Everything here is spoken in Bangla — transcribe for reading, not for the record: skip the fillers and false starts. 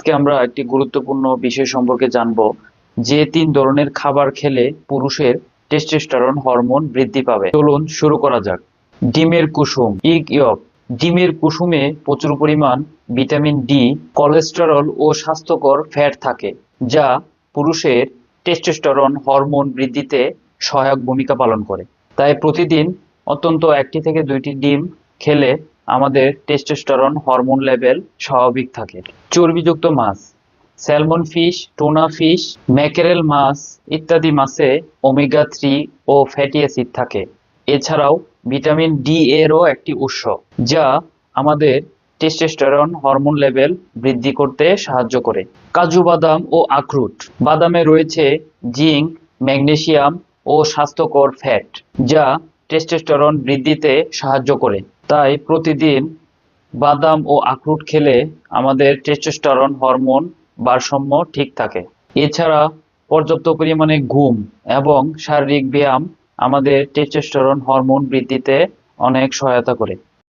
আজকে আমরা একটি গুরুত্বপূর্ণ বিষয় সম্পর্কে জানব, যে 3 ধরনের খাবার খেলে পুরুষের টেস্টোস্টেরন হরমোন বৃদ্ধি পাবে। চলুন শুরু করা যাক। ডিমের কুসুম, ইগ ইয়ক। ডিমের কুসুমে প্রচুর পরিমাণ ভিটামিন ডি, কোলেস্টেরল ও স্বাস্থ্যকর ফ্যাট থাকে, যা পুরুষের টেস্টোস্টেরন হরমোন বৃদ্ধিতে সহায়ক ভূমিকা পালন করে। তাই প্রতিদিন অন্তত 1টি থেকে 2টি ডিম খেলে আমাদের টেস্টোস্টেরন হরমোন লেভেল স্বাভাবিক থাকে। চর্বিযুক্ত মাছ, salmon fish, tuna fish, mackerel মাছ ইত্যাদি মাছে ওমেগা 3 ও ফ্যাটি অ্যাসিড থাকে। এছাড়াও ভিটামিন ডি এরও একটি উৎস, যা আমাদের টেস্টোস্টেরন হরমোন লেভেল বৃদ্ধি করতে সাহায্য করে। কাজু বাদাম ও আখরোট। বাদামে রয়েছে জিঙ্ক, ম্যাগনেসিয়াম ও স্বাস্থ্যকর ফ্যাট, যা টেস্টোস্টেরন বৃদ্ধিতে সাহায্য করে। তাই প্রতিদিন বাদাম ও আখরোট খেলে আমাদের টেস্টোস্টেরন হরমোন ভারসাম্য ঠিক থাকে। এছাড়া পর্যাপ্ত পরিমাণে ঘুম এবং শারীরিক ব্যায়াম আমাদের টেস্টোস্টেরন হরমোন বৃদ্ধিতে অনেক সহায়তা করে।